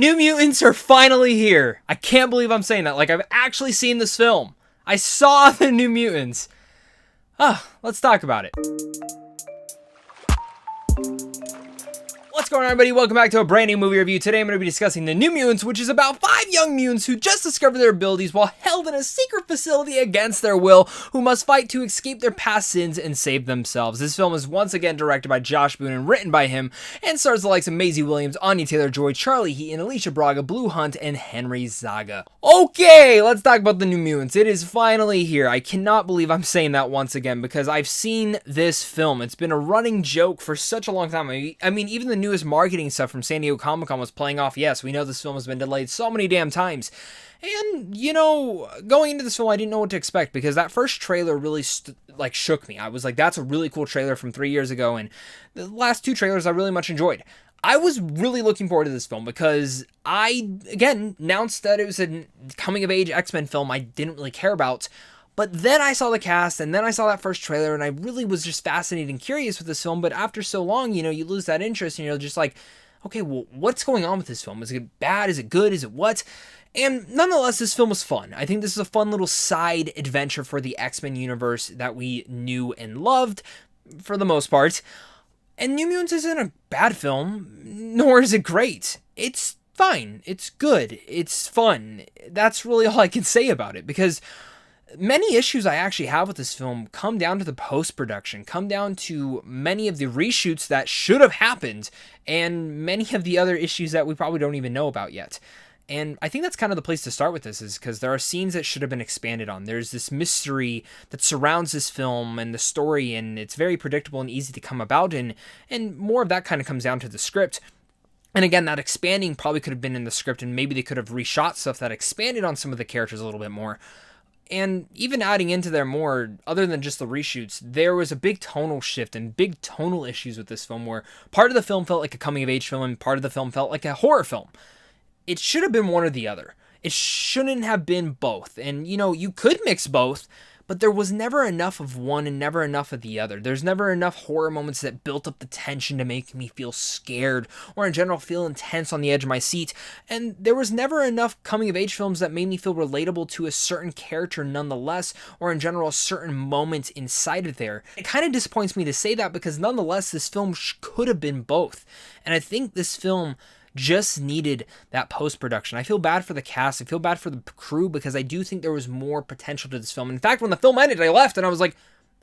New Mutants are finally here. I can't believe I'm saying that. Like, I've actually seen this film. I saw the New Mutants. Let's talk about it. What's going on, everybody? Welcome back to a brand new movie review. Today I'm going to be discussing The New Mutants, which is about 5 young mutants who just discovered their abilities while held in a secret facility against their will, who must fight to escape their past sins and save themselves. This film is once again directed by Josh Boone and written by him, and stars the likes of Maisie Williams, Anya Taylor-Joy, Charlie Heaton, Alicia Braga, Blu Hunt, and Henry Zaga. Okay, let's talk about The New Mutants. It is finally here. I cannot believe I'm saying that once again, because I've seen this film. It's been a running joke for such a long time. I mean, even the newest marketing stuff from San Diego Comic-Con was playing off, yes, we know this film has been delayed so many damn times. And, you know, going into this film, I didn't know what to expect, because that first trailer really, shook me. I was like, that's a really cool trailer from 3 years ago, and the last 2 trailers I really much enjoyed. I was really looking forward to this film, because I, again, announced that it was a coming-of-age X-Men film I didn't really care about. But then I saw the cast, and then I saw that first trailer, and I really was just fascinated and curious with this film. But after so long, you know, you lose that interest, and you're just like, okay, well, what's going on with this film? Is it bad? Is it good? Is it what? And nonetheless, this film was fun. I think this is a fun little side adventure for the X-Men universe that we knew and loved, for the most part. And New Mutants isn't a bad film, nor is it great. It's fine. It's good. It's fun. That's really all I can say about it, because many issues I actually have with this film come down to the post-production, come down to many of the reshoots that should have happened, and many of the other issues that we probably don't even know about yet. And I think that's kind of the place to start with this, is because there are scenes that should have been expanded on. There's this mystery that surrounds this film and the story, and it's very predictable and easy to come about, and more of that kind of comes down to the script. And again, that expanding probably could have been in the script, and maybe they could have reshot stuff that expanded on some of the characters a little bit more. And even adding into there more, other than just the reshoots, there was a big tonal shift and big tonal issues with this film, where part of the film felt like a coming-of-age film and part of the film felt like a horror film. It should have been one or the other. It shouldn't have been both. And, you know, you could mix both, but there was never enough of one and never enough of the other. There's never enough horror moments that built up the tension to make me feel scared, or in general feel intense on the edge of my seat. And there was never enough coming-of-age films that made me feel relatable to a certain character nonetheless, or in general a certain moment inside of there. It kind of disappoints me to say that, because nonetheless this film could have been both. And I think this film just needed that post-production. I feel bad for the cast. I feel bad for the crew, because I do think there was more potential to this film. In fact, when the film ended, I left and I was like,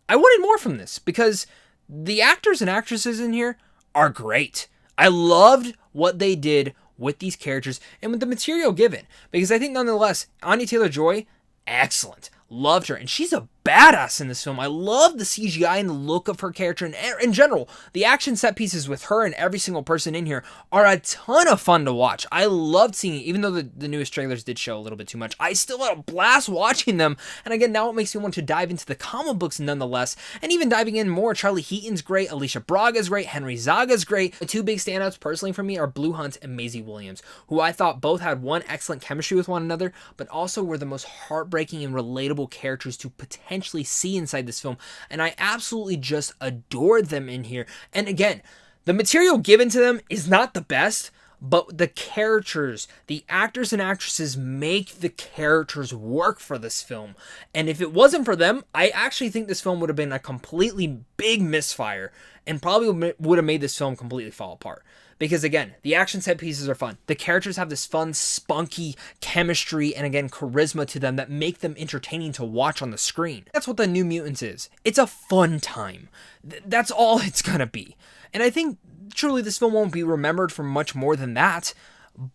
I wanted more from this, because the actors and actresses in here are great. I loved what they did with these characters and with the material given, because I think nonetheless, Anya Taylor-Joy, excellent. Loved her, and she's a badass in this film. I love the CGI and the look of her character, and in general, the action set pieces with her and every single person in here are a ton of fun to watch. I loved seeing it, even though the newest trailers did show a little bit too much. I still had a blast watching them, and again, now it makes me want to dive into the comic books nonetheless, and even diving in more. Charlie Heaton's great, Alicia Braga's great, Henry Zaga's great. The 2 big standouts personally for me are Blu Hunt and Maisie Williams, who I thought both had one excellent chemistry with one another, but also were the most heartbreaking and relatable characters to potentially see inside this film, and I absolutely just adored them in here. And again, the material given to them is not the best, but the characters, the actors and actresses make the characters work for this film. And if it wasn't for them, I actually think this film would have been a completely big misfire, and probably would have made this film completely fall apart. Because again, the action set pieces are fun. The characters have this fun, spunky chemistry and again, charisma to them that make them entertaining to watch on the screen. That's what The New Mutants is. It's a fun time. That's all it's gonna be. And I think truly this film won't be remembered for much more than that.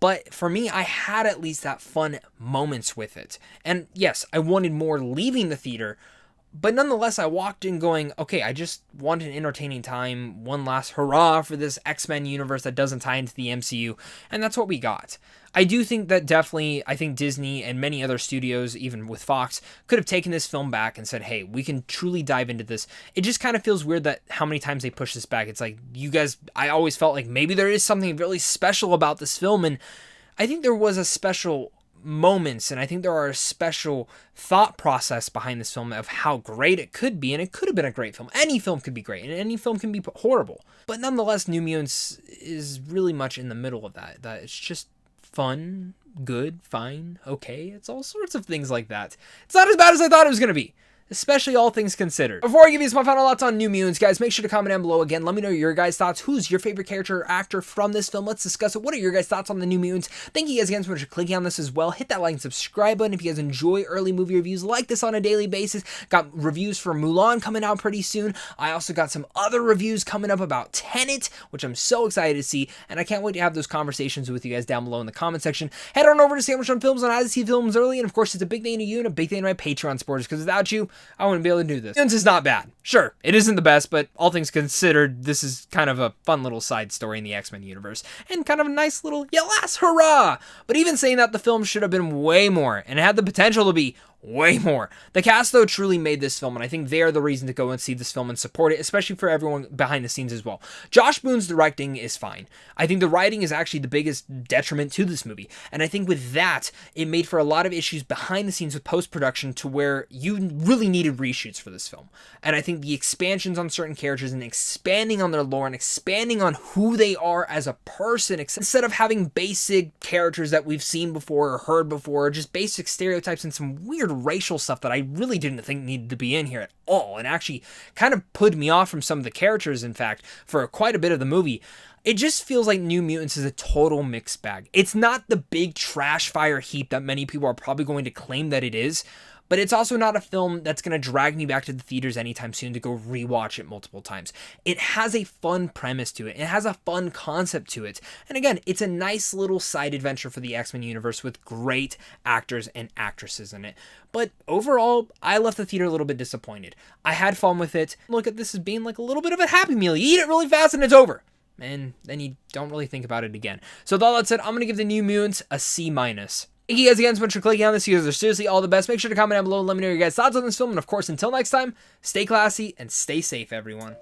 But for me, I had at least that fun moments with it. And yes, I wanted more leaving the theater, but nonetheless, I walked in going, okay, I just want an entertaining time, one last hurrah for this X-Men universe that doesn't tie into the MCU, and that's what we got. I do think that definitely, I think Disney and many other studios, even with Fox, could have taken this film back and said, hey, we can truly dive into this. It just kind of feels weird that how many times they push this back. It's like, you guys, I always felt like maybe there is something really special about this film, and I think there was a special moments, and I think there are a special thought process behind this film of how great it could be, and it could have been a great film. Any film could be great, and any film can be horrible. But nonetheless, New Mutants is really much in the middle of that. That it's just fun, good, fine, okay. It's all sorts of things like that. It's not as bad as I thought it was going to be, especially all things considered. Before I give you my final thoughts on New Mutants, guys, make sure to comment down below again. Let me know your guys' thoughts. Who's your favorite character or actor from this film? Let's discuss it. What are your guys' thoughts on the New Mutants? Thank you guys again so much for clicking on this as well. Hit that like and subscribe button if you guys enjoy early movie reviews like this on a daily basis. Got reviews for Mulan coming out pretty soon. I also got some other reviews coming up about Tenet, which I'm so excited to see, and I can't wait to have those conversations with you guys down below in the comment section. Head on over to Sandwich on Films on how to see films early, and of course, it's a big thing to you and a big thing to my Patreon supporters, because without you, I wouldn't be able to do this. Mutants is not bad. Sure, it isn't the best, but all things considered, this is kind of a fun little side story in the X-Men universe, and kind of a nice little, yes, hurrah! But even saying that, the film should have been way more, and it had the potential to be way more. The cast, though, truly made this film, and I think they are the reason to go and see this film and support it, especially for everyone behind the scenes as well. Josh Boone's directing is fine. I think the writing is actually the biggest detriment to this movie, and I think with that, it made for a lot of issues behind the scenes with post-production to where you really needed reshoots for this film. And I think the expansions on certain characters and expanding on their lore and expanding on who they are as a person, instead of having basic characters that we've seen before or heard before, or just basic stereotypes and some weird racial stuff that I really didn't think needed to be in here at all, and actually kind of put me off from some of the characters, in fact, for quite a bit of the movie. It just feels like New Mutants is a total mixed bag. It's not the big trash fire heap that many people are probably going to claim that it is, but it's also not a film that's going to drag me back to the theaters anytime soon to go rewatch it multiple times. It has a fun premise to it. It has a fun concept to it. And again, it's a nice little side adventure for the X-Men universe with great actors and actresses in it. But overall, I left the theater a little bit disappointed. I had fun with it. Look at this as being like a little bit of a Happy Meal. You eat it really fast and it's over. And then you don't really think about it again. So with all that said, I'm going to give the New Mutants a C-. Thank you guys again so much for clicking on this. You guys are seriously all the best. Make sure to comment down below and let me know your guys' thoughts on this film. And of course, until next time, stay classy and stay safe, everyone.